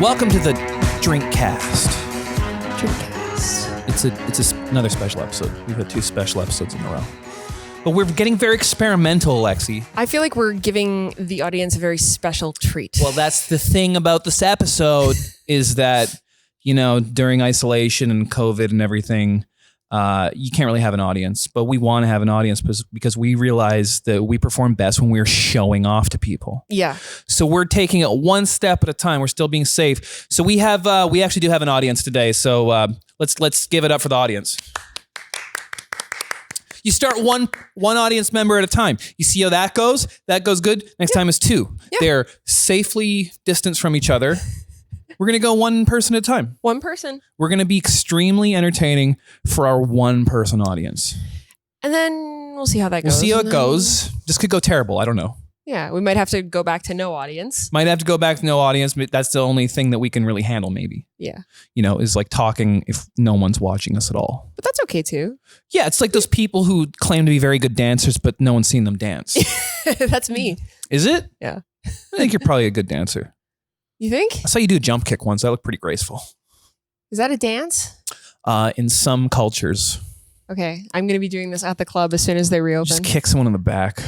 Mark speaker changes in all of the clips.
Speaker 1: Welcome to the Drinkcast.
Speaker 2: Drinkcast.
Speaker 1: It's another special episode. We've had 2 special episodes in a row. But we're getting very experimental, Alexi.
Speaker 2: I feel like we're giving the audience a very special treat.
Speaker 1: Well, that's the thing about this episode is that, you know, during isolation and COVID and everything, you can't really have an audience. But we want to have an audience because we realize that we perform best when we're showing off to people.
Speaker 2: Yeah.
Speaker 1: So we're taking it one step at a time. We're still being safe. So we actually do have an audience today. So let's give it up for the audience. You start one audience member at a time. You see how that goes? That goes good. Next time is 2. Yeah. They're safely distanced from each other. We're going to go one person at a time.
Speaker 2: One person.
Speaker 1: We're going to be extremely entertaining for our one person audience.
Speaker 2: And then we'll see how that goes.
Speaker 1: We'll see how it goes. This could go terrible. I don't know.
Speaker 2: Yeah, we might have to go back to no audience.
Speaker 1: Might have to go back to no audience, but that's the only thing that we can really handle maybe.
Speaker 2: Yeah.
Speaker 1: You know, is like talking if no one's watching us at all.
Speaker 2: But that's okay too.
Speaker 1: Yeah, it's like those people who claim to be very good dancers, but no one's seen them dance.
Speaker 2: That's me.
Speaker 1: Is it?
Speaker 2: Yeah.
Speaker 1: I think you're probably a good dancer.
Speaker 2: You think?
Speaker 1: I saw you do a jump kick once. That looked pretty graceful.
Speaker 2: Is that a dance?
Speaker 1: In some cultures.
Speaker 2: Okay, I'm going to be doing this at the club as soon as they reopen.
Speaker 1: Just kick someone in the back.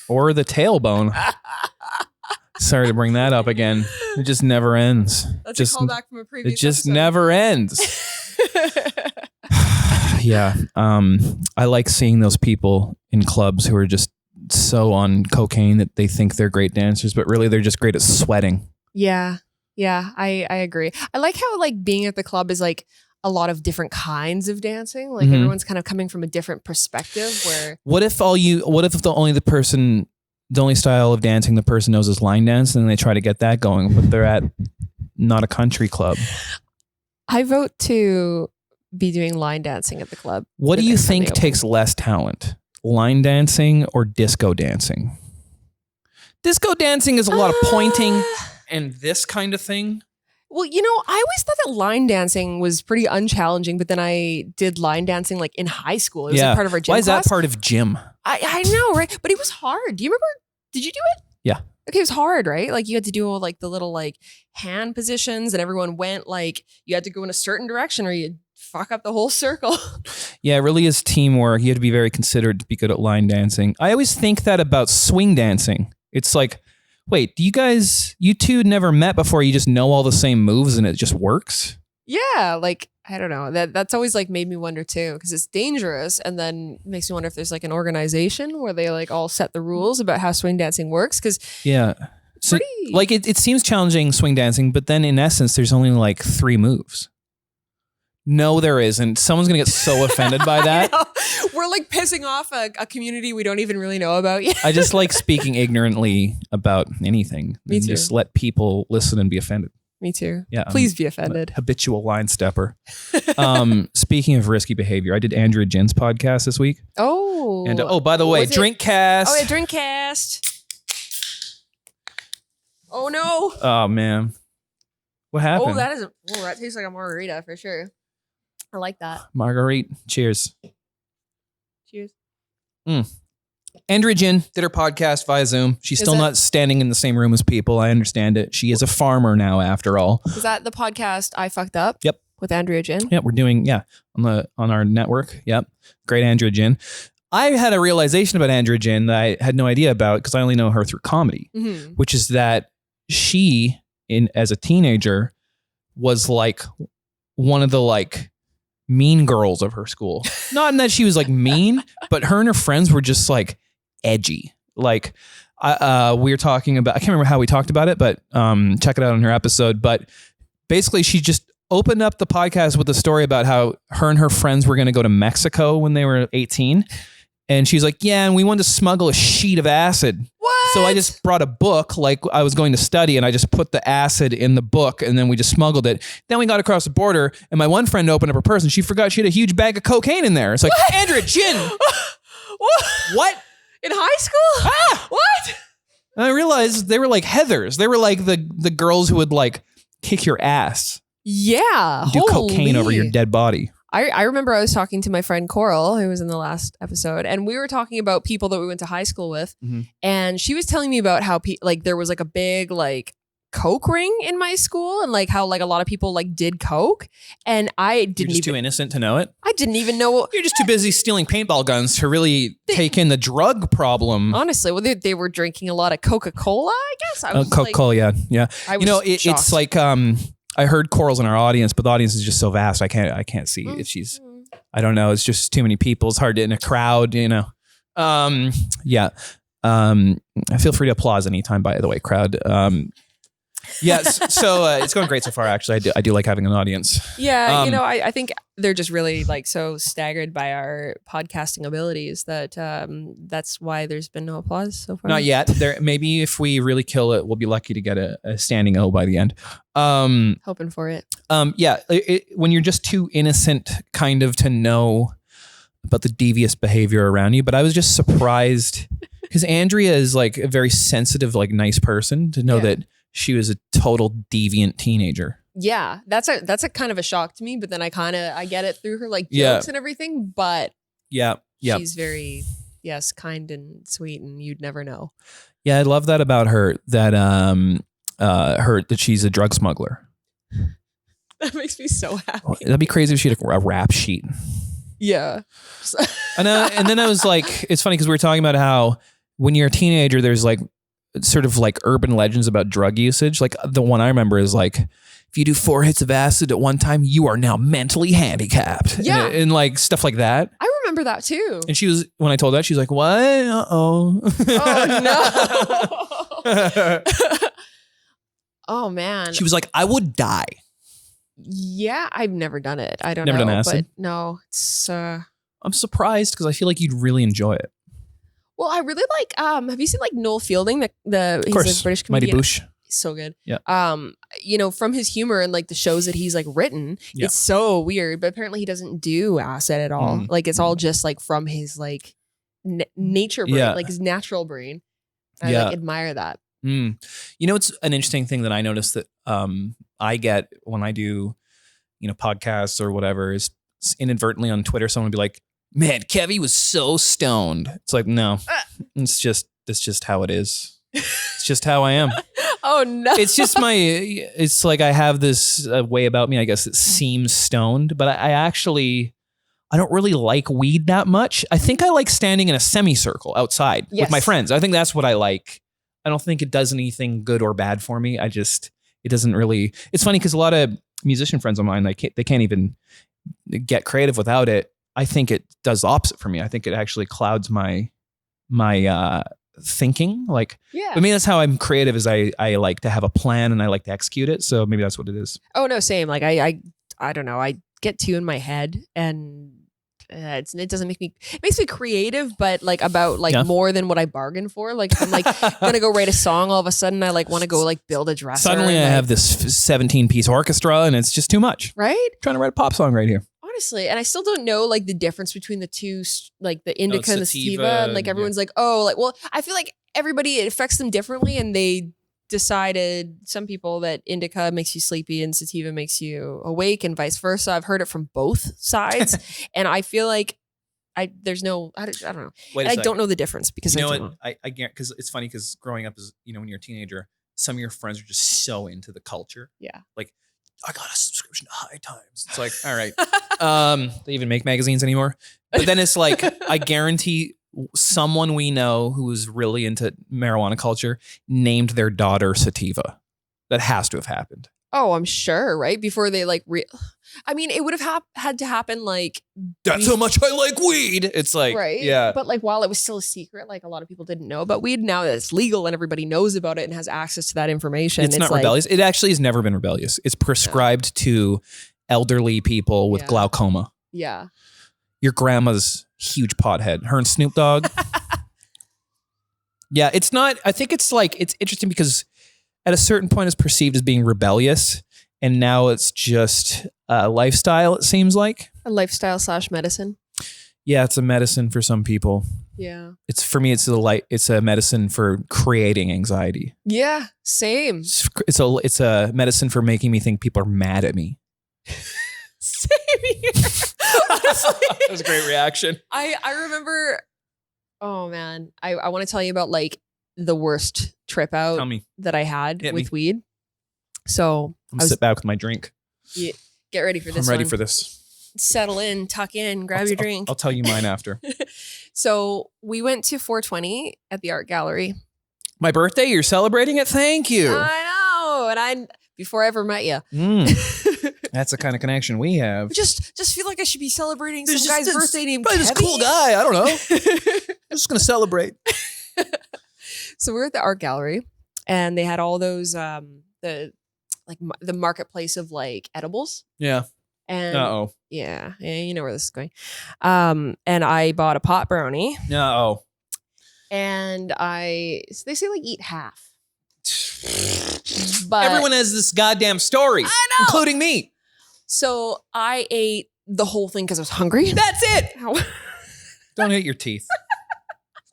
Speaker 1: Or the tailbone. Sorry to bring that up again. It just never ends.
Speaker 2: That's a callback from a previous
Speaker 1: It just
Speaker 2: episode.
Speaker 1: never ends. Yeah. I like seeing those people in clubs who are just so on cocaine that they think they're great dancers, but really they're just great at sweating.
Speaker 2: Yeah. Yeah, I agree. I like how like being at the club is like a lot of different kinds of dancing. Like everyone's kind of coming from a different perspective where
Speaker 1: what if the only style of dancing the person knows is line dance and they try to get that going, but they're at not a country club?
Speaker 2: I vote to be doing line dancing at the club.
Speaker 1: What do you think takes less talent? Line dancing or disco dancing? Disco dancing is a lot of pointing and this kind of thing.
Speaker 2: Well, you know, I always thought that line dancing was pretty unchallenging, but then I did line dancing like in high school. It was like part of our gym
Speaker 1: Why is
Speaker 2: class.
Speaker 1: that part of gym?
Speaker 2: I know, right? But it was hard. Do you remember? Did you do it?
Speaker 1: Yeah.
Speaker 2: Okay, it was hard, right? Like you had to do all like the little like hand positions and everyone went like you had to go in a certain direction or you'd fuck up the whole circle. Yeah,
Speaker 1: it really is teamwork. You have to be very considerate to be good at line dancing. I always think that about swing dancing. It's like, wait, you two never met before, you just know all the same moves and it just works?
Speaker 2: Yeah, like, I don't know. That's always like made me wonder too, because it's dangerous and then makes me wonder if there's like an organization where they like all set the rules about how swing dancing works. Because
Speaker 1: yeah, so, like it seems challenging swing dancing, but then in essence, there's only like 3 moves. No, there isn't. Someone's going to get so offended by that.
Speaker 2: We're like pissing off a community we don't even really know about yet.
Speaker 1: I just like speaking ignorantly about anything.
Speaker 2: Me too.
Speaker 1: Just let people listen and be offended.
Speaker 2: Me too.
Speaker 1: Yeah,
Speaker 2: please be offended.
Speaker 1: Habitual line stepper. Speaking of risky behavior, I did Andrea Jin's podcast this week.
Speaker 2: Oh.
Speaker 1: And by the way, Drinkcast.
Speaker 2: Oh, yeah, Drinkcast. Oh no.
Speaker 1: Oh man. What happened?
Speaker 2: That tastes like a margarita for sure. I like that.
Speaker 1: Marguerite. Cheers.
Speaker 2: Cheers.
Speaker 1: Andrea Jin did her podcast via Zoom. She's still not standing in the same room as people. I understand it. She is a farmer now, after all.
Speaker 2: Is that the podcast I Fucked Up?
Speaker 1: Yep.
Speaker 2: With Andrea Jin?
Speaker 1: Yeah, we're doing, on our network. Yep. Great Andrea Jin. I had a realization about Andrea Jin that I had no idea about because I only know her through comedy, which is that she, as a teenager, was like one of the like mean girls of her school. Not in that she was like mean, but her and her friends were just like edgy. Like we were talking about, I can't remember how we talked about it, but check it out on her episode. But basically she just opened up the podcast with a story about how her and her friends were going to go to Mexico when they were 18. And she's like, yeah, and we wanted to smuggle a sheet of acid.
Speaker 2: What?
Speaker 1: So I just brought a book like I was going to study and I just put the acid in the book and then we just smuggled it. Then we got across the border and my one friend opened up her purse and she forgot she had a huge bag of cocaine in there. It's like, what? Andrea Jin. What?
Speaker 2: In high school? What?
Speaker 1: And I realized they were like Heathers. They were like the girls who would like kick your ass.
Speaker 2: Yeah.
Speaker 1: Do cocaine over your dead body.
Speaker 2: I remember I was talking to my friend Coral, who was in the last episode, and we were talking about people that we went to high school with. And she was telling me about how there was like a big like coke ring in my school and like how like a lot of people like did coke, and I didn't
Speaker 1: You're just too innocent to know it.
Speaker 2: I didn't even know.
Speaker 1: You're just too busy stealing paintball guns to really take in the drug problem.
Speaker 2: Honestly, well, they were drinking a lot of Coca-Cola, I guess. I was
Speaker 1: Coca-Cola, yeah.
Speaker 2: I was
Speaker 1: It's like I heard Coral's in our audience, but the audience is just so vast. I can't see if she's. I don't know. It's just too many people. It's hard to in a crowd. Yeah. Feel free to applause anytime. By the way, crowd. Yes. So it's going great so far. Actually, I do like having an audience.
Speaker 2: Yeah. I think they're just really like so staggered by our podcasting abilities that that's why there's been no applause so far.
Speaker 1: Not yet. Maybe if we really kill it, we'll be lucky to get a standing O by the end.
Speaker 2: Hoping for it.
Speaker 1: Yeah. When you're just too innocent, kind of to know about the devious behavior around you. But I was just surprised because Andrea is like a very sensitive, like nice person to know that she was a total deviant teenager.
Speaker 2: Yeah, that's a kind of a shock to me, but then I get it through her like jokes and everything. But she's very kind and sweet, and you'd never know. Yeah,
Speaker 1: I love that about her. That that she's a drug smuggler.
Speaker 2: That makes me so happy.
Speaker 1: That'd be crazy if she had a rap sheet.
Speaker 2: Yeah.
Speaker 1: And then I was like, it's funny because we were talking about how when you're a teenager, there's like sort of like urban legends about drug usage. Like the one I remember is like, if you do 4 hits of acid at one time, you are now mentally handicapped.
Speaker 2: Yeah.
Speaker 1: And like stuff like that.
Speaker 2: I remember that too.
Speaker 1: And she was, when I told that, she's like, what? Uh-oh.
Speaker 2: Oh no. Oh man.
Speaker 1: She was like, I would die.
Speaker 2: Yeah, I've never done it. I don't know.
Speaker 1: Never done acid?
Speaker 2: But no, it's
Speaker 1: I'm surprised because I feel like you'd really enjoy it.
Speaker 2: Well, I really like have you seen like Noel Fielding, he's a British comedian.
Speaker 1: Mighty Boosh.
Speaker 2: He's so good.
Speaker 1: Yeah.
Speaker 2: From his humor and like the shows that he's like written, it's so weird, but apparently he doesn't do acid at all. Like it's all just like from his like nature brain, like his natural brain. I like admire that.
Speaker 1: It's an interesting thing that I noticed that I get when I do, podcasts or whatever is inadvertently on Twitter, someone would be like, man, Kevvy was so stoned. It's like, no, it's just how it is. It's just how I am.
Speaker 2: Oh no.
Speaker 1: It's just it's like I have this way about me, I guess, that seems stoned, but I don't really like weed that much. I think I like standing in a semicircle outside with my friends. I think that's what I like. I don't think it does anything good or bad for me. It doesn't really, it's funny because a lot of musician friends of mine, they can't even get creative without it. I think it does the opposite for me. I think it actually clouds my thinking. Like, I mean, that's how I'm creative is I like to have a plan and I like to execute it. So maybe that's what it is.
Speaker 2: Oh no, same. Like I don't know. I get too in my head and it doesn't make me, it makes me creative, but like about like more than what I bargained for. Like if I'm like going to go write a song, all of a sudden I like want to go like build a dresser.
Speaker 1: Suddenly I have this 17-piece orchestra and it's just too much.
Speaker 2: Right?
Speaker 1: I'm trying to write a pop song right here.
Speaker 2: Honestly, and I still don't know like the difference between the two, like the indica and the sativa, and like everyone's like, oh, like, well, I feel like everybody, it affects them differently, and they decided, some people, that indica makes you sleepy and sativa makes you awake, and vice versa. I've heard it from both sides, and I feel like I don't know. I don't know the difference because
Speaker 1: I guarantee, because it's funny because growing up as when you're a teenager, some of your friends are just so into the culture.
Speaker 2: Yeah,
Speaker 1: like, I got a subscription to High Times. It's like, all right. They even make magazines anymore. But then it's like, I guarantee someone we know who's really into marijuana culture named their daughter Sativa. That has to have happened.
Speaker 2: Oh, I'm sure, right? Before they like, I mean, it would have had to happen like.
Speaker 1: That's how much I like weed. It's like,
Speaker 2: right.
Speaker 1: Yeah.
Speaker 2: But like while it was still a secret, like a lot of people didn't know about weed. Now that it's legal and everybody knows about it and has access to that information.
Speaker 1: It's not like, rebellious. It actually has never been rebellious. It's prescribed to elderly people with glaucoma.
Speaker 2: Yeah.
Speaker 1: Your grandma's huge pothead. Her and Snoop Dogg. Yeah, it's not, I think it's like, it's interesting because at a certain point it's perceived as being rebellious, and now it's just a lifestyle, it seems like.
Speaker 2: A lifestyle / medicine.
Speaker 1: Yeah, it's a medicine for some people.
Speaker 2: Yeah.
Speaker 1: It's, for me, it's a medicine for creating anxiety.
Speaker 2: Yeah, same.
Speaker 1: It's a medicine for making me think people are mad at me.
Speaker 2: Same here. Honestly.
Speaker 1: That was a great reaction.
Speaker 2: I remember, oh man, I want to tell you about like the worst trip out that I had with weed. So
Speaker 1: I'm gonna sit back with my drink.
Speaker 2: Yeah, get ready for this.
Speaker 1: I'm ready for this.
Speaker 2: Settle in, tuck in, grab your drink.
Speaker 1: I'll tell you mine after.
Speaker 2: So we went to 420 at the art gallery.
Speaker 1: My birthday? You're celebrating it? Thank you.
Speaker 2: I know. And before I ever met you.
Speaker 1: That's the kind of connection we have.
Speaker 2: Just feel like I should be celebrating some guy's birthday named Kevvy.
Speaker 1: This cool guy. I don't know. I'm just going to celebrate.
Speaker 2: So we were at the art gallery and they had all those, the marketplace of like edibles.
Speaker 1: Yeah.
Speaker 2: And yeah, you know where this is going. And I bought a pot brownie. And they say like eat half. But
Speaker 1: everyone has this goddamn story.
Speaker 2: I know.
Speaker 1: Including me.
Speaker 2: So I ate the whole thing because I was hungry.
Speaker 1: That's it. Don't hit your teeth.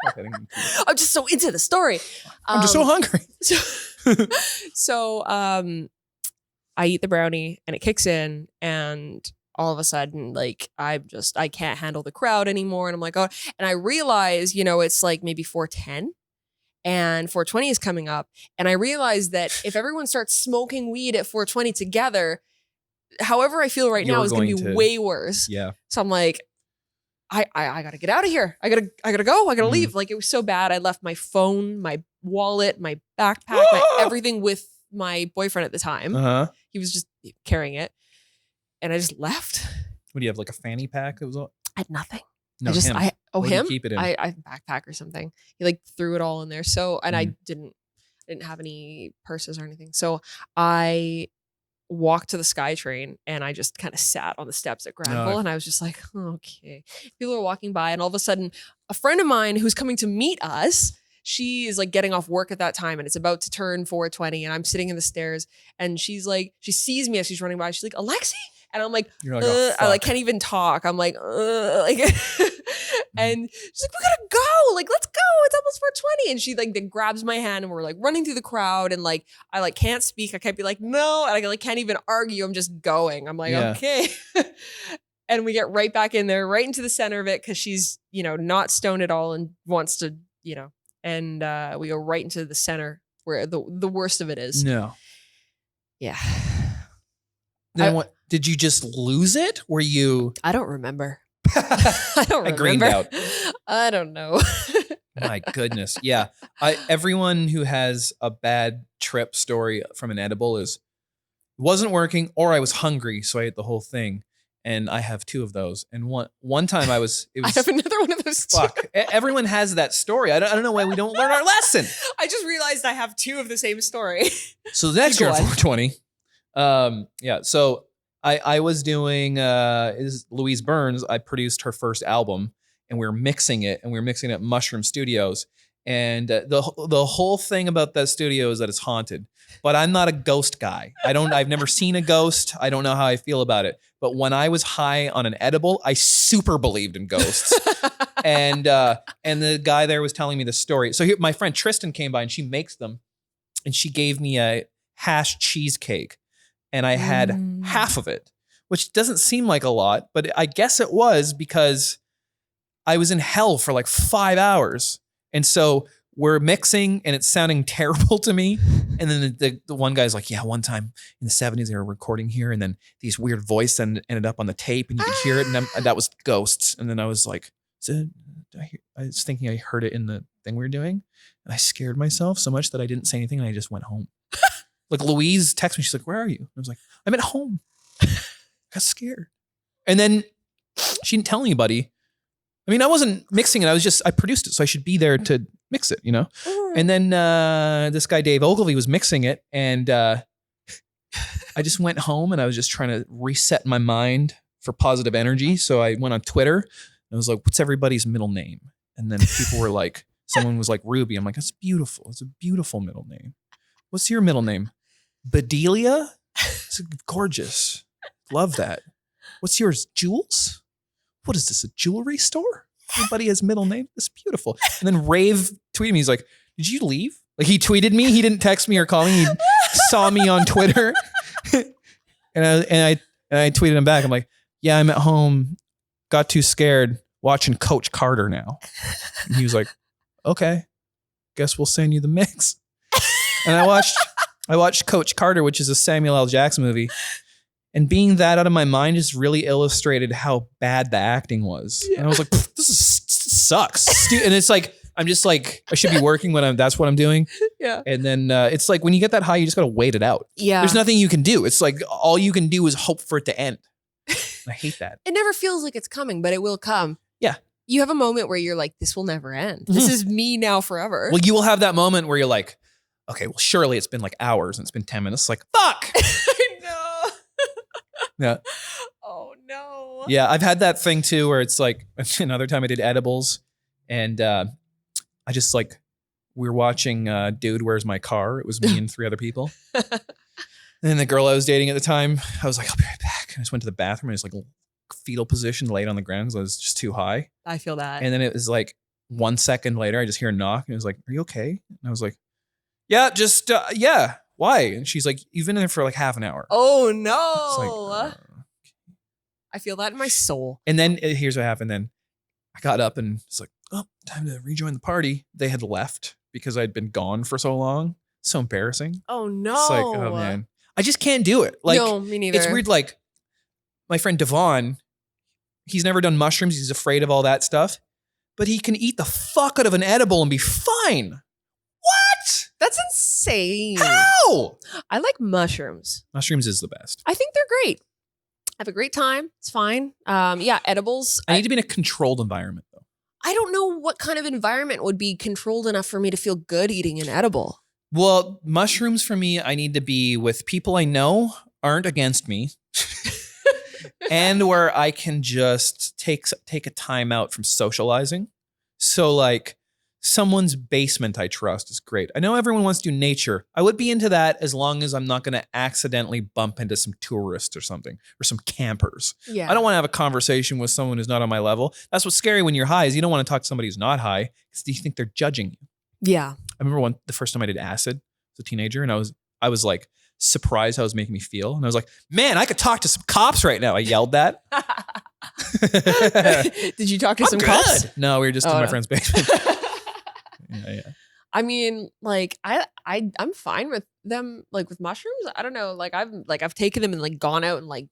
Speaker 2: I'm just so into the story.
Speaker 1: I'm just so hungry.
Speaker 2: So I eat the brownie and it kicks in and all of a sudden, like, I can't handle the crowd anymore. And I'm like, oh, and I realize, it's like maybe 410 and 420 is coming up. And I realize that if everyone starts smoking weed at 420 together, however I feel right now is going to be way worse.
Speaker 1: Yeah.
Speaker 2: So I'm like, I got to get out of here. I gotta go. I gotta leave. Like, it was so bad. I left my phone, my wallet, my backpack, everything with my boyfriend at the time. He was just carrying it. And I just left.
Speaker 1: What do you have, like a fanny pack? It was all.
Speaker 2: I had nothing.
Speaker 1: No,
Speaker 2: him.
Speaker 1: Where
Speaker 2: him.
Speaker 1: Do you keep it in?
Speaker 2: I have a backpack or something. He like threw it all in there. So, and I didn't have any purses or anything. So I walked to the SkyTrain and I just kind of sat on the steps at Granville and I was just like, okay. People are walking by and all of a sudden, a friend of mine who's coming to meet us. She is like getting off work at that time and it's about to turn 420 and I'm sitting in the stairs and she's like, she sees me as she's running by. She's like, Alexi? And I'm like, oh, I like can't even talk. I'm like, and she's like, we gotta go. Like, let's go. It's almost 420. And she like then grabs my hand and we're like running through the crowd and like, I like can't speak. I can't be like, no. And I like can't even argue. I'm just going. I'm like, okay. And we get right back in there, right into the center of it. Cause she's, not stoned at all and wants to, and we go right into the center where the worst of it is.
Speaker 1: No.
Speaker 2: Yeah.
Speaker 1: Then what? Did you just lose it? Were you?
Speaker 2: I don't remember. I don't remember.
Speaker 1: I greened out.
Speaker 2: I don't know.
Speaker 1: My goodness. Yeah. Everyone who has a bad trip story from an edible wasn't working or I was hungry. So I ate the whole thing. And I have two of those. And one time I have
Speaker 2: another one of those too.
Speaker 1: Fuck. Everyone has that story. I don't know why we don't learn our lesson.
Speaker 2: I just realized I have two of the same story.
Speaker 1: So the next year, 420. Yeah. So I was doing Louise Burns. I produced her first album and we were mixing it at Mushroom Studios. And the whole thing about that studio is that it's haunted. But I'm not a ghost guy. I've never seen a ghost. I don't know how I feel about it. But when I was high on an edible, I super believed in ghosts. and the guy there was telling me the story. So here, my friend Tristan came by and she makes them. And she gave me a hash cheesecake. And I had half of it, which doesn't seem like a lot. But I guess it was because I was in hell for like 5 hours. And so we're mixing and it's sounding terrible to me. And then the one guy's like, yeah, one time in the 70s, they were recording here. And then these weird voice ended up on the tape and you could hear it. And that was ghosts. And then I was like, I was thinking I heard it in the thing we were doing. And I scared myself so much that I didn't say anything. And I just went home. Like Louise texted me. She's like, where are you? I was like, I'm at home. I got scared. And then she didn't tell anybody. I mean, I wasn't mixing it. I produced it. So I should be there to mix it, And then this guy, Dave Ogilvy, was mixing it. And I just went home and I was just trying to reset my mind for positive energy. So I went on Twitter and I was like, what's everybody's middle name? And then people were like, someone was like Ruby. I'm like, that's beautiful. It's a beautiful middle name. What's your middle name? Bedelia? It's gorgeous. Love that. What's yours? Jules? What is this, a jewelry store? Everybody has middle name? That's beautiful. And then Rave tweeted me. He's like, did you leave? Like he tweeted me. He didn't text me or call me. He saw me on Twitter. and I tweeted him back. I'm like, yeah, I'm at home. Got too scared watching Coach Carter now. And he was like, okay, guess we'll send you the mix. And I I watched Coach Carter, which is a Samuel L. Jackson movie. And being that out of my mind just really illustrated how bad the acting was. Yeah. And I was like, sucks. And it's like, I'm just like, I should be working when that's what I'm doing.
Speaker 2: Yeah.
Speaker 1: And then it's like when you get that high, you just got to wait it out.
Speaker 2: Yeah.
Speaker 1: There's nothing you can do. It's like all you can do is hope for it to end. I hate that.
Speaker 2: It never feels like it's coming, but it will come.
Speaker 1: Yeah.
Speaker 2: You have a moment where you're like, this will never end. This is me now forever.
Speaker 1: Well, you will have that moment where you're like, okay, well, surely it's been like hours and it's been 10 minutes. Like, fuck.
Speaker 2: I know.
Speaker 1: Yeah.
Speaker 2: Oh, no.
Speaker 1: Yeah, I've had that thing too where it's like another time I did edibles and I just like, we were watching Dude, Where's My Car? It was me and 3 other people. And then the girl I was dating at the time, I was like, I'll be right back. And I just went to the bathroom and I was like fetal position, laid on the ground because I was just too high.
Speaker 2: I feel that.
Speaker 1: And then it was like 1 second later, I just hear a knock and it was like, are you okay? And I was like, yeah, just, yeah. Why? And she's like, you've been in there for like half an hour.
Speaker 2: Oh, no. Like, I feel that in my soul.
Speaker 1: And then here's what happened then. I got up and it's like, oh, time to rejoin the party. They had left because I'd been gone for so long. So embarrassing.
Speaker 2: Oh, no.
Speaker 1: It's like, oh, man. I just can't do it. Like,
Speaker 2: no, me neither.
Speaker 1: It's weird. Like, my friend Devon, he's never done mushrooms. He's afraid of all that stuff. But he can eat the fuck out of an edible and be fine. What?
Speaker 2: That's insane.
Speaker 1: How?
Speaker 2: I like mushrooms.
Speaker 1: Mushrooms is the best.
Speaker 2: I think they're great. I have a great time. It's fine. Yeah, edibles.
Speaker 1: I need to be in a controlled environment, though.
Speaker 2: I don't know what kind of environment would be controlled enough for me to feel good eating an edible.
Speaker 1: Well, mushrooms for me, I need to be with people I know aren't against me. And where I can just take a time out from socializing. So like someone's basement I trust is great. I know everyone wants to do nature. I would be into that as long as I'm not going to accidentally bump into some tourists or something or some campers.
Speaker 2: Yeah.
Speaker 1: I don't want to have a conversation with someone who's not on my level. That's what's scary when you're high is you don't want to talk to somebody who's not high because you think they're judging you.
Speaker 2: Yeah.
Speaker 1: I remember the first time I did acid as a teenager and I was like surprised how it was making me feel. And I was like, man, I could talk to some cops right now. I yelled that.
Speaker 2: Did you talk to some cops?
Speaker 1: No, we were just in my friend's basement. Yeah.
Speaker 2: I mean, like I'm fine with them, like with mushrooms. I don't know. Like I've taken them and like gone out to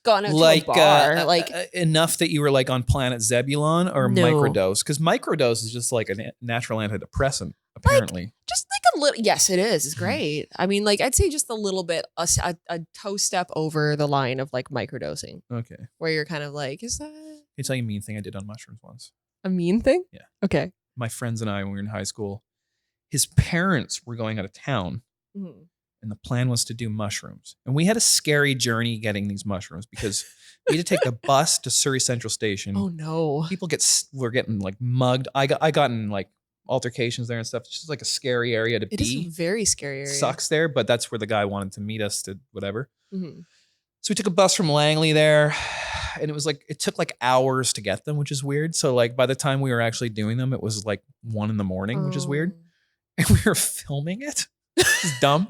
Speaker 2: a bar.
Speaker 1: Enough that you were like on Planet Zebulon or
Speaker 2: No.
Speaker 1: microdose? Because microdose is just like a natural antidepressant, apparently.
Speaker 2: Like, just like a little. Yes, it is. It's great. I mean, like I'd say just a little bit, a toe step over the line of like microdosing.
Speaker 1: Okay.
Speaker 2: Where you're kind of like, is that?
Speaker 1: Can I tell you a mean thing I did on mushrooms once?
Speaker 2: A mean thing?
Speaker 1: Yeah.
Speaker 2: Okay.
Speaker 1: My friends and I, when we were in high school, his parents were going out of town.
Speaker 2: Mm-hmm.
Speaker 1: And the plan was to do mushrooms. And we had a scary journey getting these mushrooms because we had to take the bus to Surrey Central Station.
Speaker 2: Oh no.
Speaker 1: People were getting like mugged. I got in like altercations there and stuff. It's just like a scary area to be.
Speaker 2: It is a very scary area.
Speaker 1: Sucks there, but that's where the guy wanted to meet us to whatever.
Speaker 2: Mm-hmm.
Speaker 1: So we took a bus from Langley there. And it was like, it took like hours to get them, which is weird. So like by the time we were actually doing them, it was like 1 a.m, which is weird. And we were filming it. It's dumb.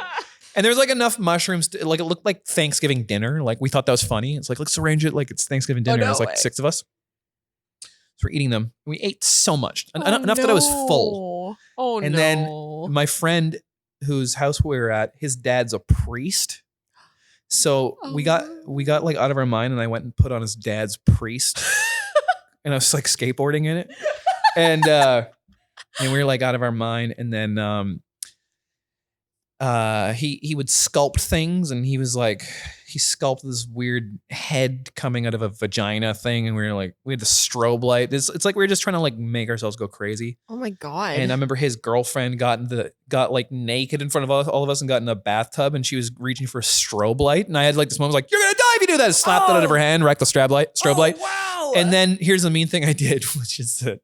Speaker 1: And there was like enough mushrooms to, like it looked like Thanksgiving dinner. Like we thought that was funny. It's like, let's arrange it like it's Thanksgiving dinner.
Speaker 2: Oh, no
Speaker 1: It was like
Speaker 2: way.
Speaker 1: 6 of us. So we're eating them. We ate so much. Enough that I was full.
Speaker 2: Oh
Speaker 1: and
Speaker 2: no.
Speaker 1: then my friend whose house we were at, his dad's a priest. So we got like out of our mind and I went and put on his dad's priest and I was like skateboarding in it. And we were like out of our mind. And then he would sculpt things and he was like, he sculpted this weird head coming out of a vagina thing. And we had the strobe light. It's like we were just trying to like make ourselves go crazy.
Speaker 2: Oh my God.
Speaker 1: And I remember his girlfriend got like naked in front of all of us and got in a bathtub and she was reaching for a strobe light. And I had like this moment, I was like, you're going to die if you do that. And slapped it out of her hand, wrecked the strobe light.
Speaker 2: Wow.
Speaker 1: And then here's the mean thing I did, which is that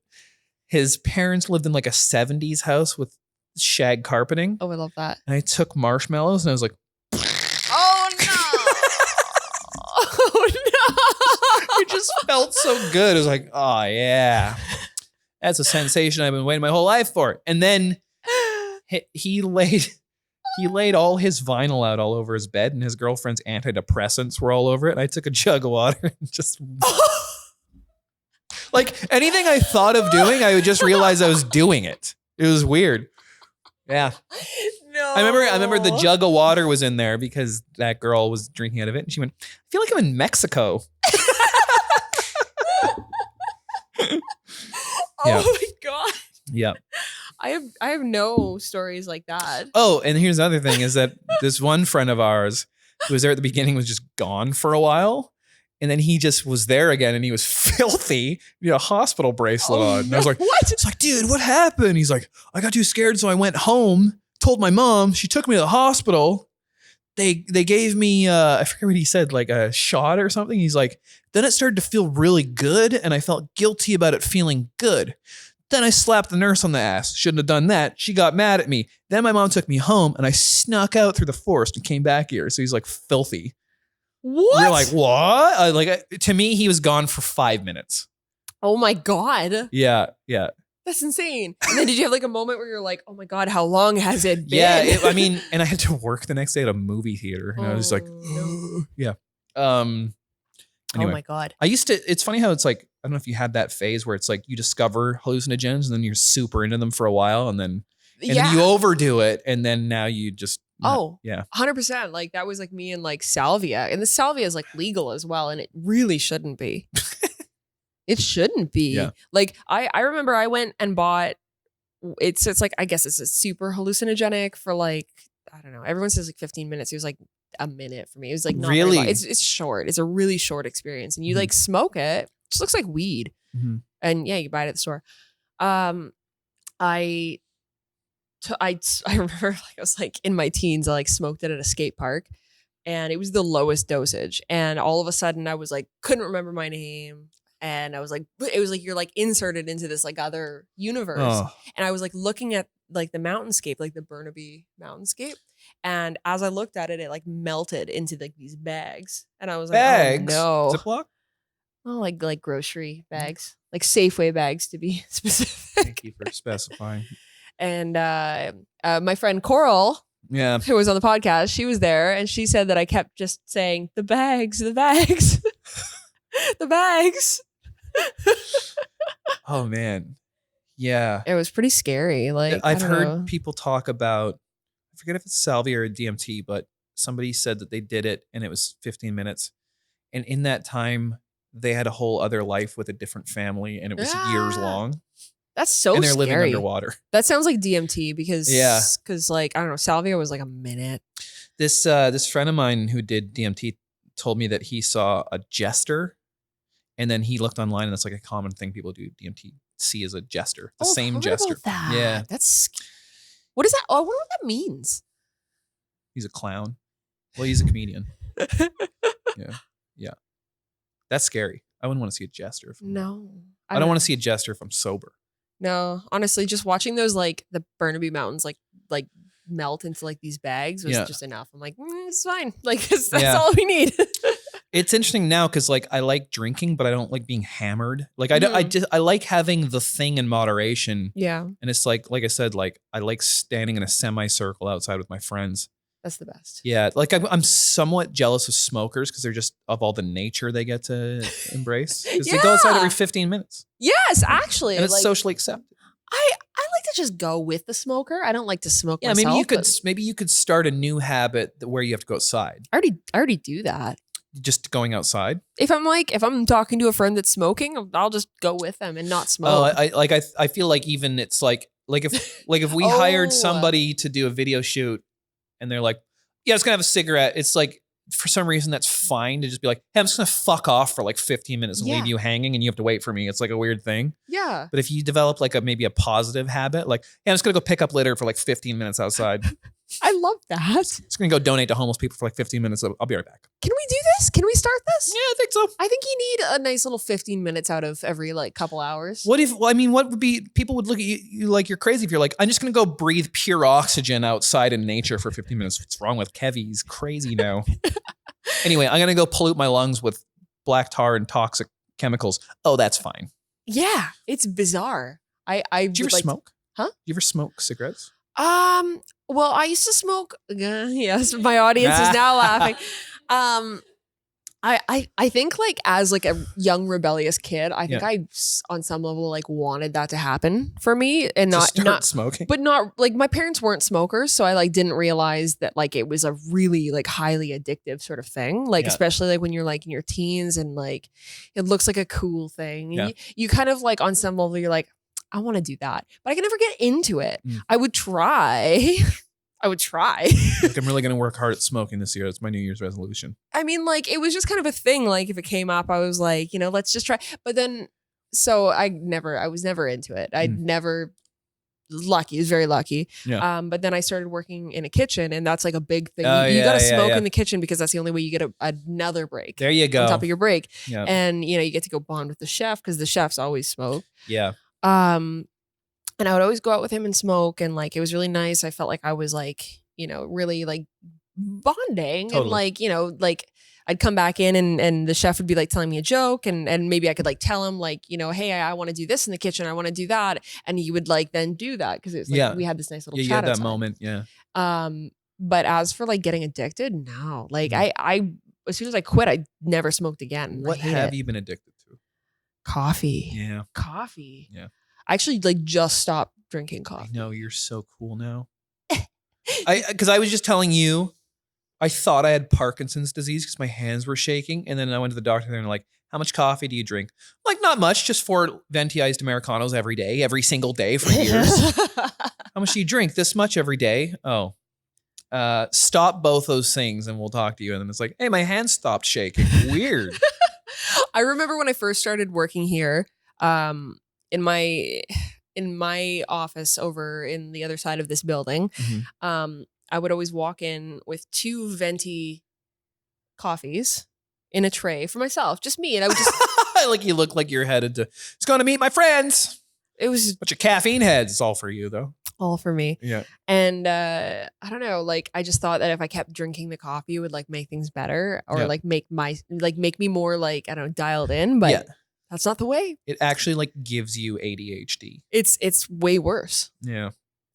Speaker 1: his parents lived in like a 70s house with shag carpeting.
Speaker 2: Oh, I love that.
Speaker 1: And I took marshmallows and I was like,
Speaker 2: oh no. Oh no.
Speaker 1: It just felt so good. It was like, oh yeah, that's a sensation I've been waiting my whole life for. And then he laid all his vinyl out all over his bed and his girlfriend's antidepressants were all over it. And I took a jug of water and just like anything I thought of doing, I would just realize I was doing it. It was weird. Yeah.
Speaker 2: No.
Speaker 1: I remember the jug of water was in there because that girl was drinking out of it. And she went, I feel like I'm in Mexico.
Speaker 2: Oh my God.
Speaker 1: Yeah.
Speaker 2: I have no stories like that.
Speaker 1: Oh, and here's the other thing is that this one friend of ours who was there at the beginning was just gone for a while. And then he just was there again and he was filthy. He had a hospital bracelet on. And I was like,
Speaker 2: what?
Speaker 1: It's like, dude, what happened? He's like, I got too scared. So I went home, told my mom. She took me to the hospital. They gave me, I forget what he said, like a shot or something. He's like, then it started to feel really good. And I felt guilty about it feeling good. Then I slapped the nurse on the ass. Shouldn't have done that. She got mad at me. Then my mom took me home and I snuck out through the forest and came back here. So he's like filthy.
Speaker 2: What?
Speaker 1: You're like, what? To me, he was gone for 5 minutes.
Speaker 2: Oh my God.
Speaker 1: Yeah.
Speaker 2: That's insane. And then did you have like a moment where you're like, oh my God, how long has it been?
Speaker 1: Yeah. And I had to work the next day at a movie theater. And I was like,
Speaker 2: no.
Speaker 1: yeah.
Speaker 2: Oh
Speaker 1: Anyway,
Speaker 2: my God.
Speaker 1: it's funny how it's like, I don't know if you had that phase where it's like you discover hallucinogens and then you're super into them for a while and then you overdo it. And then now you just, yeah.
Speaker 2: 100%. Like that was like me and like salvia. And the salvia is like legal as well. And it really shouldn't be. It shouldn't be.
Speaker 1: Yeah.
Speaker 2: Like I remember I went and bought, it's like, I guess it's a super hallucinogenic for like, I don't know. Everyone says like 15 minutes. It was like a minute for me. It was like not very
Speaker 1: really
Speaker 2: long. It's short. It's a really short experience. And you like smoke it. It just looks like weed.
Speaker 1: Mm-hmm.
Speaker 2: And yeah, you buy it at the store. I remember like I was like in my teens, I like smoked it at a skate park and it was the lowest dosage. And all of a sudden I was like, couldn't remember my name. And I was like, it was like, you're like inserted into this like other universe.
Speaker 1: Oh.
Speaker 2: And I was like looking at like the mountainscape, like the Burnaby mountainscape. And as I looked at it, it like melted into like these bags. And I was like,
Speaker 1: bags?
Speaker 2: Oh no.
Speaker 1: Ziploc?
Speaker 2: Oh, like grocery bags, like Safeway bags to be specific.
Speaker 1: Thank you for specifying.
Speaker 2: And my friend Coral,
Speaker 1: yeah,
Speaker 2: who was on the podcast, she was there and she said that I kept just saying the bags, the bags, the bags.
Speaker 1: Oh man. Yeah.
Speaker 2: It was pretty scary. Like
Speaker 1: I've heard people talk about, I forget if it's salvia or DMT, but somebody said that they did it and it was 15 minutes. And in that time, they had a whole other life with a different family and it was years long.
Speaker 2: That's so
Speaker 1: and they're
Speaker 2: scary.
Speaker 1: living underwater.
Speaker 2: That sounds like DMT because like, I don't know, salvia was like a minute.
Speaker 1: This friend of mine who did DMT told me that he saw a jester and then he looked online and that's like a common thing people do DMT see as a jester. The same jester.
Speaker 2: That.
Speaker 1: Yeah.
Speaker 2: What is that? Oh, I wonder what that means.
Speaker 1: He's a clown. Well, he's a comedian. Yeah. That's scary. I wouldn't want to see a jester.
Speaker 2: No.
Speaker 1: I don't want to see a jester if I'm sober.
Speaker 2: No, honestly, just watching those like the Burnaby Mountains like melt into like these bags was just enough. I'm like, it's fine. Like that's all we need.
Speaker 1: It's interesting now because like I like drinking, but I don't like being hammered. Like I like having the thing in moderation.
Speaker 2: Yeah.
Speaker 1: And it's like I said, like I like standing in a semicircle outside with my friends.
Speaker 2: That's the best.
Speaker 1: Yeah, like I'm somewhat jealous of smokers because they're just of all the nature they get to embrace. Because they go outside every 15 minutes.
Speaker 2: Yes, actually,
Speaker 1: and it's socially accepted.
Speaker 2: I like to just go with the smoker. I don't like to smoke.
Speaker 1: Yeah,
Speaker 2: myself,
Speaker 1: maybe you could start a new habit where you have to go outside.
Speaker 2: I already do that.
Speaker 1: Just going outside.
Speaker 2: If I'm talking to a friend that's smoking, I'll just go with them and not smoke.
Speaker 1: I feel like even it's like if we hired somebody to do a video shoot. And they're like, yeah, I was going to have a cigarette. It's like, for some reason, that's fine to just be like, hey, I'm just going to fuck off for like 15 minutes and leave you hanging and you have to wait for me. It's like a weird thing.
Speaker 2: Yeah.
Speaker 1: But if you develop like maybe a positive habit, like, hey, I'm just going to go pick up litter for like 15 minutes outside.
Speaker 2: I love that.
Speaker 1: Just going to go donate to homeless people for like 15 minutes. I'll be right back.
Speaker 2: Can we do this? Can we start this?
Speaker 1: Yeah, I think so.
Speaker 2: I think you need a nice little 15 minutes out of every like couple hours.
Speaker 1: What would be, people would look at you like you're crazy if you're like, I'm just going to go breathe pure oxygen outside in nature for 15 minutes. What's wrong with Kevvy? He's crazy now. Anyway, I'm going to go pollute my lungs with black tar and toxic chemicals. Oh, that's fine.
Speaker 2: Yeah, it's bizarre.
Speaker 1: Do you ever smoke?
Speaker 2: Huh?
Speaker 1: Do you ever smoke cigarettes?
Speaker 2: Well, I used to smoke. Yes, my audience is now laughing. I think like as like a young rebellious kid, I think I on some level like wanted that to happen for me and not
Speaker 1: smoking,
Speaker 2: but not like my parents weren't smokers, so I like didn't realize that like it was a really like highly addictive sort of thing, like especially like when you're like in your teens and like it looks like a cool thing. You kind of like on some level you're like, I want to do that, but I can never get into it. I would try. Like,
Speaker 1: I'm really going to work hard at smoking this year. That's my New Year's resolution.
Speaker 2: I mean, like, it was just kind of a thing. Like, if it came up, I was like, you know, let's just try. But then, so I was never into it. I never, lucky, was very lucky.
Speaker 1: Yeah.
Speaker 2: But then I started working in a kitchen, and that's like a big thing. You got to smoke in the kitchen because that's the only way you get another break.
Speaker 1: There you go.
Speaker 2: On top of your break.
Speaker 1: Yeah.
Speaker 2: And, you know, you get to go bond with the chef because the chefs always smoke.
Speaker 1: Yeah.
Speaker 2: And I would always go out with him and smoke. And like, it was really nice. I felt like I was like, you know, really like bonding.
Speaker 1: Totally.
Speaker 2: And like, you know, like I'd come back in and the chef would be like telling me a joke and maybe I could like tell him like, you know, hey, I want to do this in the kitchen. I want to do that. And he would like then do that because it's like we had this nice little chat.
Speaker 1: Yeah, that
Speaker 2: outside.
Speaker 1: moment. Yeah.
Speaker 2: But as for like getting addicted, no. Like I as soon as I quit, I never smoked again.
Speaker 1: What have you been addicted to?
Speaker 2: Coffee.
Speaker 1: Yeah.
Speaker 2: Coffee.
Speaker 1: Yeah.
Speaker 2: I actually like just stopped drinking coffee.
Speaker 1: I know, you're so cool now. Because I was just telling you, I thought I had Parkinson's disease because my hands were shaking. And then I went to the doctor and they're like, how much coffee do you drink? I'm like, not much, just 4 venti-iced Americanos every day, every single day for years. How much do you drink? This much every day. Oh, stop both those things and we'll talk to you. And then it's like, hey, my hands stopped shaking. Weird.
Speaker 2: I remember when I first started working here, in my office over in the other side of this building, I would always walk in with 2 venti coffees in a tray for myself, just me. And I would just
Speaker 1: like you look like you're headed to, it's going to meet my friends.
Speaker 2: It was
Speaker 1: a bunch of caffeine heads. It's all for you though.
Speaker 2: All for me.
Speaker 1: Yeah.
Speaker 2: And I don't know, like I just thought that if I kept drinking the coffee, it would like make things better or like make me more like, I don't know, dialed in. But that's not the way.
Speaker 1: It actually like gives you ADHD.
Speaker 2: It's way worse.
Speaker 1: Yeah.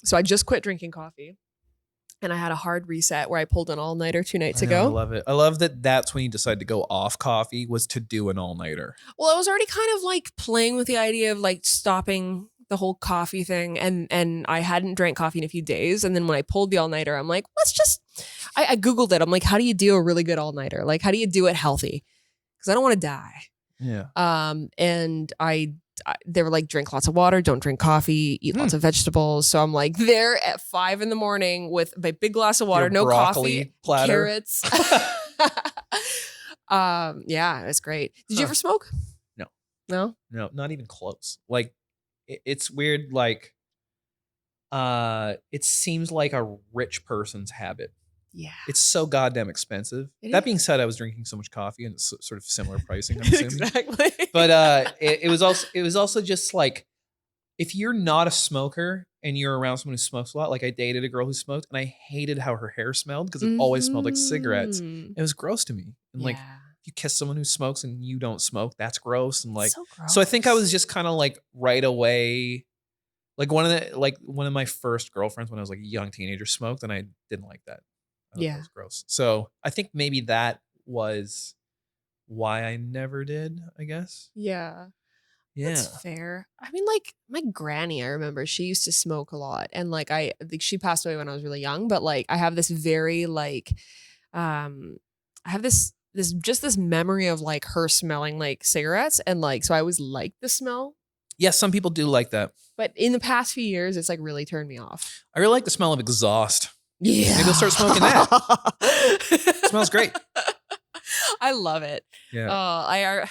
Speaker 2: So I just quit drinking coffee and I had a hard reset where I pulled an all-nighter 2 nights ago.
Speaker 1: I love it. I love that that's when you decided to go off coffee was to do an all-nighter.
Speaker 2: Well, I was already kind of like playing with the idea of like stopping the whole coffee thing and I hadn't drank coffee in a few days. And then when I pulled the all-nighter, I'm like, I Googled it. I'm like, how do you do a really good all-nighter? Like, how do you do it healthy? Because I don't want to die.
Speaker 1: Yeah.
Speaker 2: And they were like, drink lots of water, don't drink coffee, eat lots of vegetables. So I'm like there at 5 a.m. with my big glass of water, no coffee,
Speaker 1: platter.
Speaker 2: Carrots. Yeah, it was great. Did you ever smoke? No,
Speaker 1: not even close. Like it's weird. Like, it seems like a rich person's habit.
Speaker 2: Yeah.
Speaker 1: It's so goddamn expensive. That being said, I was drinking so much coffee and it's sort of similar pricing, I'm assuming.
Speaker 2: Exactly.
Speaker 1: But it was also just like, if you're not a smoker and you're around someone who smokes a lot, like I dated a girl who smoked and I hated how her hair smelled because it always smelled like cigarettes. It was gross to me. And like, if you kiss someone who smokes and you don't smoke, that's gross. And like, so I think I was just kind of like right away, like one of my first girlfriends when I was like a young teenager smoked and I didn't like that. That was gross. So I think maybe that was why I never did, I guess.
Speaker 2: Yeah.
Speaker 1: Yeah.
Speaker 2: That's fair. I mean, like my granny, I remember she used to smoke a lot. And like she passed away when I was really young, but like I have this very like I have this memory of like her smelling like cigarettes and like so I always liked the smell.
Speaker 1: Yes, some people do like that.
Speaker 2: But in the past few years, it's like really turned me off.
Speaker 1: I really like the smell of exhaust.
Speaker 2: Yeah.
Speaker 1: Maybe I'll start smoking that. It smells great.
Speaker 2: I love it.
Speaker 1: Yeah.
Speaker 2: Yeah.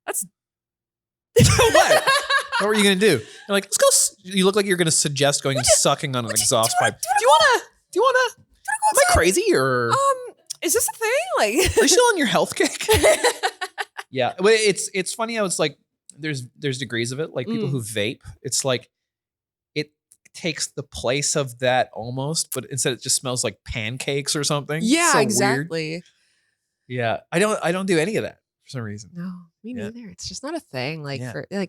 Speaker 2: That's
Speaker 1: what? What were you gonna do? You're like, let's go. You look like you're gonna suggest going and sucking on an exhaust pipe. Do you wanna? Am I crazy or?
Speaker 2: Is this a thing? Like,
Speaker 1: are you still on your health kick? Yeah. But it's funny how it's like there's degrees of it. Like people who vape, it's like it takes the place of that almost, but instead it just smells like pancakes or something.
Speaker 2: Yeah,
Speaker 1: so
Speaker 2: exactly.
Speaker 1: Weird. Yeah. I don't do any of that for some reason.
Speaker 2: No, me neither. It's just not a thing. Like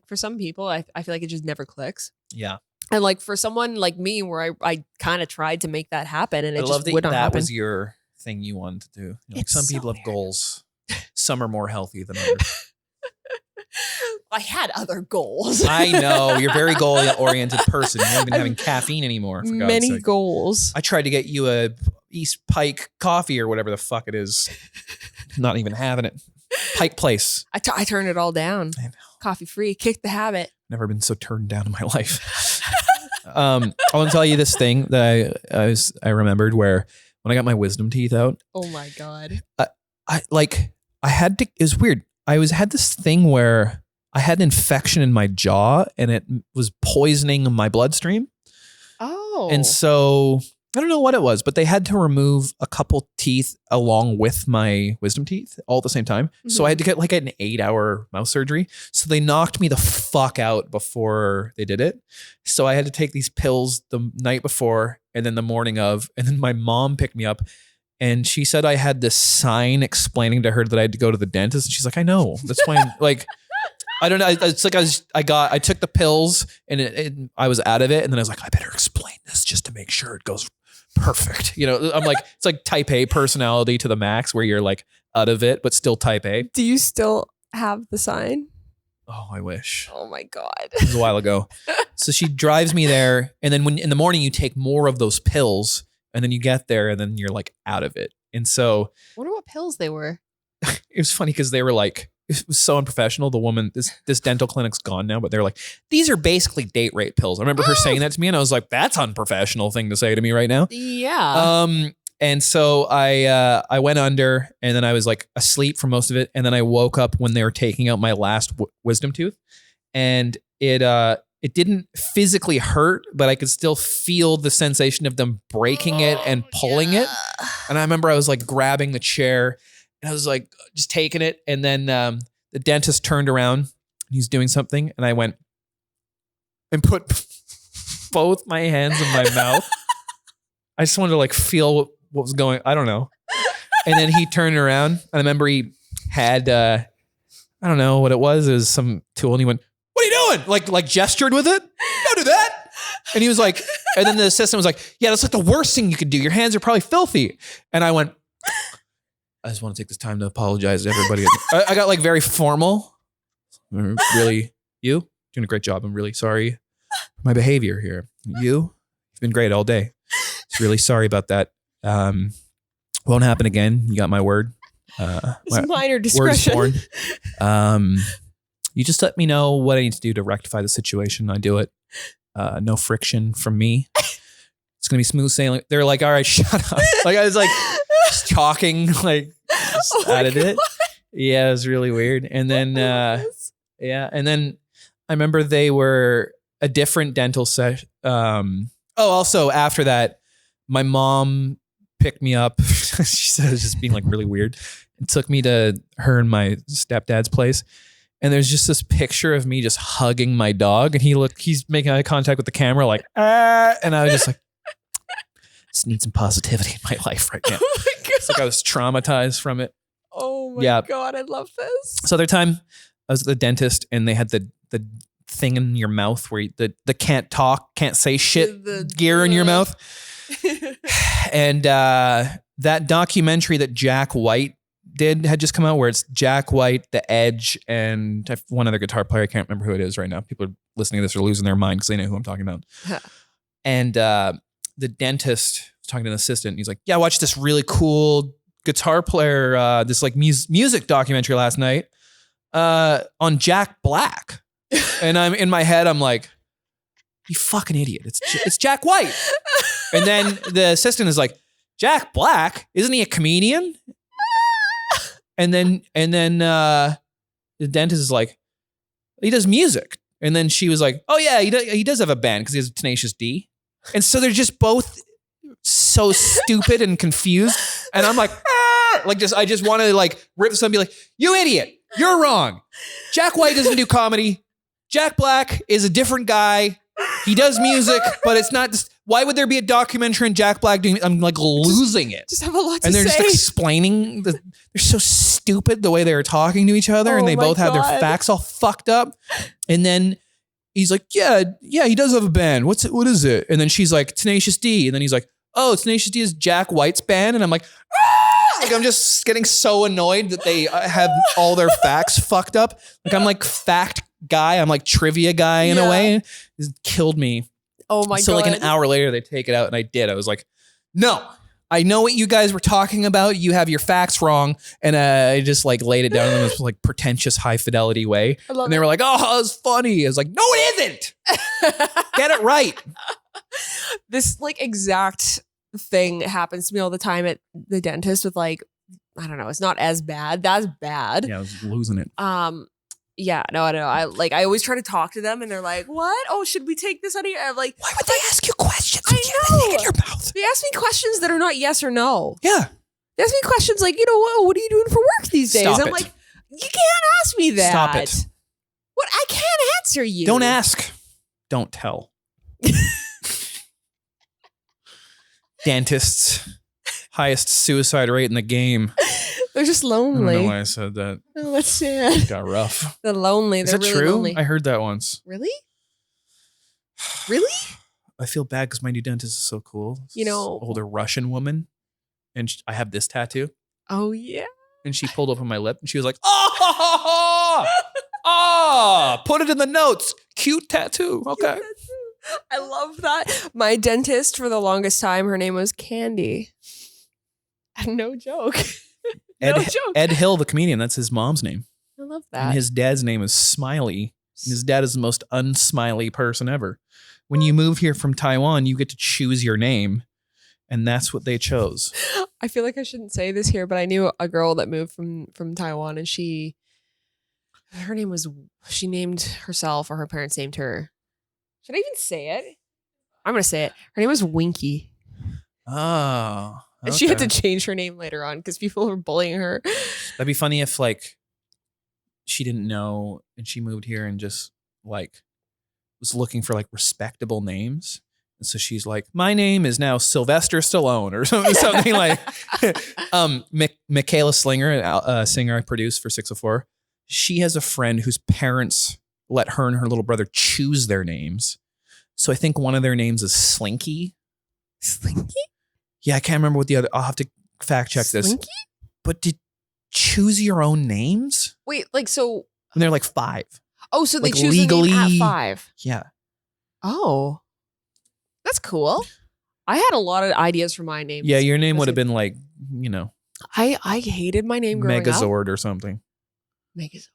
Speaker 2: for some people, I feel like it just never clicks.
Speaker 1: Yeah.
Speaker 2: And like for someone like me, where I kind of tried to make that happen, and it
Speaker 1: I
Speaker 2: just
Speaker 1: love that
Speaker 2: would not happen.
Speaker 1: That was your thing you wanted to do. Like some people have goals. Some are more healthy than others.
Speaker 2: I had other goals.
Speaker 1: I know. You're a very goal-oriented person. You're not even having caffeine anymore, for God's
Speaker 2: Many
Speaker 1: sake.
Speaker 2: goals.
Speaker 1: I tried to get you a East Pike coffee or whatever the fuck it is. Not even having it. Pike Place.
Speaker 2: I turned it all down.
Speaker 1: I know.
Speaker 2: Coffee free. Kick the habit.
Speaker 1: Never been so turned down in my life. I want to tell you this thing that I remembered where when I got my wisdom teeth out.
Speaker 2: Oh my God.
Speaker 1: I had to, it was weird. Had this thing where I had an infection in my jaw and it was poisoning my bloodstream.
Speaker 2: Oh.
Speaker 1: And so I don't know what it was, but they had to remove a couple teeth along with my wisdom teeth all at the same time. Mm-hmm. So I had to get like an 8-hour mouth surgery. So they knocked me the fuck out before they did it. So I had to take these pills the night before and then the morning of, and then my mom picked me up and she said I had this sign explaining to her that I had to go to the dentist. And she's like, I know. That's why I'm like, I don't know. It's like I took the pills and I was out of it. And then I was like, I better explain this just to make sure it goes perfect. You know, I'm like, it's like type A personality to the max where you're like out of it, but still type A.
Speaker 2: Do you still have the sign?
Speaker 1: Oh, I wish.
Speaker 2: Oh my God.
Speaker 1: It was a while ago. So she drives me there. And then when in the morning you take more of those pills and then you get there and then you're like out of it. And so
Speaker 2: I wonder what pills they were.
Speaker 1: It was funny because they were like, it was so unprofessional. The woman, this dental clinic's gone now, but they're like, these are basically date rape pills. I remember her saying that to me and I was like, that's unprofessional thing to say to me right now.
Speaker 2: Yeah.
Speaker 1: And so I went under and then I was like asleep for most of it. And then I woke up when they were taking out my last wisdom tooth and it didn't physically hurt, but I could still feel the sensation of them breaking it and pulling it. And I remember I was like grabbing the chair and I was like just taking it. And then the dentist turned around and he's doing something. And I went and put both my hands in my mouth. I just wanted to like feel what was going, I don't know. And then he turned around and I remember he had, I don't know what it was. It was some tool and he went, what are you doing? Like gestured with it. Don't do that. And he was like, and then the assistant was like, yeah, that's like the worst thing you could do. Your hands are probably filthy. And I went, I just want to take this time to apologize to everybody. I got like very formal. Really, you doing a great job. I'm really sorry for my behavior here. You've been great all day. Just really sorry about that. Won't happen again. You got my word.
Speaker 2: It's minor discretion.
Speaker 1: You just let me know what I need to do to rectify the situation. I do it. No friction from me. It's going to be smooth sailing. They're like, all right, shut up. Like I was like just talking like just out of it. Yeah, it was really weird. And then, and then I remember they were a different dental session. Also after that, my mom picked me up. She said it was just being like really weird and took me to her and my stepdad's place. And there's just this picture of me just hugging my dog. And he's making eye contact with the camera like, and I was just like, just need some positivity in my life right now.
Speaker 2: Oh my God.
Speaker 1: It's like I was traumatized from it.
Speaker 2: Oh my God, I love this.
Speaker 1: So other time I was at the dentist and they had the thing in your mouth where the can't talk, can't say shit gear in your mouth. And that documentary that Jack White had just come out where it's Jack White, The Edge, and one other guitar player. I can't remember who it is right now. People are listening to this are losing their mind because they know who I'm talking about. And the dentist was talking to an assistant. And he's like, yeah, I watched this really cool guitar player, this like music documentary last night on Jack Black. And I'm in my head, I'm like, you fucking idiot. It's Jack White. And then the assistant is like, Jack Black? Isn't he a comedian? And then the dentist is like, he does music. And then she was like, oh yeah, he does have a band because he has Tenacious D. And so they're just both so stupid and confused. And I'm like, I just want to like rip somebody like, you idiot, you're wrong. Jack White doesn't do comedy. Jack Black is a different guy. He does music, but it's not just, why would there be a documentary on Jack Black doing, I'm like losing it.
Speaker 2: Just have a lot to say.
Speaker 1: And they're just explaining, they're so stupid the way they're talking to each other and they both have their facts all fucked up. And then he's like, yeah, he does have a band. What is it? And then she's like, Tenacious D. And then he's like, oh, Tenacious D is Jack White's band. And I'm like, Like I'm just getting so annoyed that they have all their facts fucked up. Like I'm like fact guy. I'm like trivia guy in a way. It killed me.
Speaker 2: Oh my God.
Speaker 1: So like an hour later they take it out and I did. I was like, no, I know what you guys were talking about. You have your facts wrong. And I just like laid it down in this like pretentious high fidelity way. And they were like, oh, it was funny. I was like, no, it isn't. Get it right.
Speaker 2: This like exact thing happens to me all the time at the dentist with like, I don't know, it's not as bad. That's bad.
Speaker 1: Yeah, I was losing it.
Speaker 2: Yeah, no, I don't know. I always try to talk to them and they're like, what? Oh, should we take this out of here? I'm like,
Speaker 1: why would they ask you questions?
Speaker 2: I know.
Speaker 1: In your mouth?
Speaker 2: They ask me questions that are not yes or no.
Speaker 1: Yeah.
Speaker 2: They ask me questions like, what are you doing for work these days?
Speaker 1: Stop
Speaker 2: I'm
Speaker 1: it.
Speaker 2: like, you can't ask me that.
Speaker 1: Stop it.
Speaker 2: What? I can't answer you.
Speaker 1: Don't ask. Don't tell. Dentists, highest suicide rate in the game.
Speaker 2: They're just lonely.
Speaker 1: I don't know why I said that.
Speaker 2: Oh, that's sad.
Speaker 1: It got rough.
Speaker 2: They're lonely.
Speaker 1: Is
Speaker 2: They're
Speaker 1: that
Speaker 2: really
Speaker 1: true?
Speaker 2: lonely.
Speaker 1: I heard that once.
Speaker 2: Really? Really?
Speaker 1: I feel bad because my new dentist is so cool.
Speaker 2: You know,
Speaker 1: older Russian woman, and I have this tattoo.
Speaker 2: Oh yeah.
Speaker 1: And she pulled up on my lip, and she was like, put it in the notes. Cute tattoo. Okay.
Speaker 2: Cute tattoo. I love that. My dentist for the longest time, her name was Candy. No joke. No joke.
Speaker 1: Ed Hill, the comedian, that's his mom's name.
Speaker 2: I love that.
Speaker 1: And his dad's name is Smiley. And his dad is the most unsmiley person ever. When you move here from Taiwan, you get to choose your name. And that's what they chose.
Speaker 2: I feel like I shouldn't say this here, but I knew a girl that moved from Taiwan and she named herself, or her parents named her. Should I even say it? I'm going to say it. Her name was Winky.
Speaker 1: Oh.
Speaker 2: And she had to change her name later on because people were bullying her.
Speaker 1: That'd be funny if like she didn't know and she moved here and just like was looking for like respectable names. And so she's like, my name is now Sylvester Stallone or something like Michaela Slinger, a singer I produced for 604. She has a friend whose parents let her and her little brother choose their names. So I think one of their names is Slinky.
Speaker 2: Slinky?
Speaker 1: Yeah, I can't remember what the other. I'll have to fact check this.
Speaker 2: Slinky?
Speaker 1: But did choose your own names?
Speaker 2: Wait, like so?
Speaker 1: And they're like 5.
Speaker 2: Oh, so they
Speaker 1: like
Speaker 2: choose
Speaker 1: legally,
Speaker 2: the name at 5.
Speaker 1: Yeah.
Speaker 2: Oh, that's cool. I had a lot of ideas for my name.
Speaker 1: Yeah, your name would have been like,
Speaker 2: I hated my name growing up.
Speaker 1: Megazord or something.
Speaker 2: Megazord.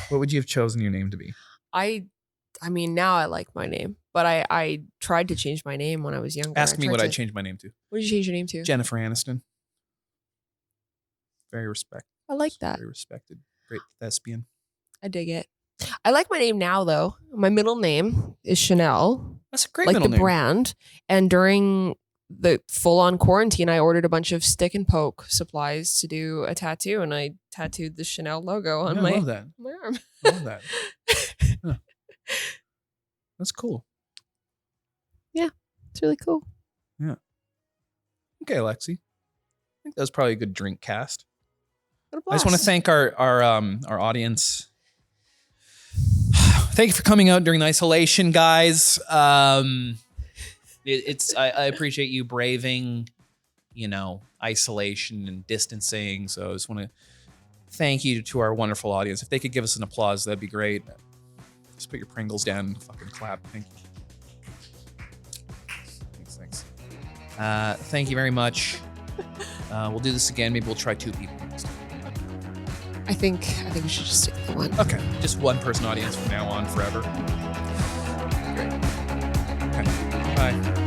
Speaker 1: What would you have chosen your name to be?
Speaker 2: I mean, now I like my name, but I tried to change my name when I was younger.
Speaker 1: Ask me what I'd change my name to.
Speaker 2: What did you change your name to?
Speaker 1: Jennifer Aniston. Very respected.
Speaker 2: I like that.
Speaker 1: Very respected. Great thespian.
Speaker 2: I dig it. I like my name now, though. My middle name is Chanel.
Speaker 1: That's a great
Speaker 2: like
Speaker 1: middle
Speaker 2: the
Speaker 1: name.
Speaker 2: brand. And during the full-on quarantine, I ordered a bunch of stick and poke supplies to do a tattoo, and I tattooed the Chanel logo on my arm.
Speaker 1: I love that. Huh. That's cool.
Speaker 2: Yeah, it's really cool.
Speaker 1: Yeah. Okay, Alexi. I think that was probably a good drink cast. I just want to thank our audience. Thank you for coming out during the isolation, guys. I appreciate you braving, isolation and distancing. So I just want to thank you to our wonderful audience. If they could give us an applause, that'd be great. Just put your Pringles down and fucking clap. Thank you. Thanks. Thank you very much. We'll do this again. Maybe we'll try 2 people next time.
Speaker 2: I think we should just stick to 1.
Speaker 1: Okay. Just 1 person audience from now on forever. Great. Okay. Bye.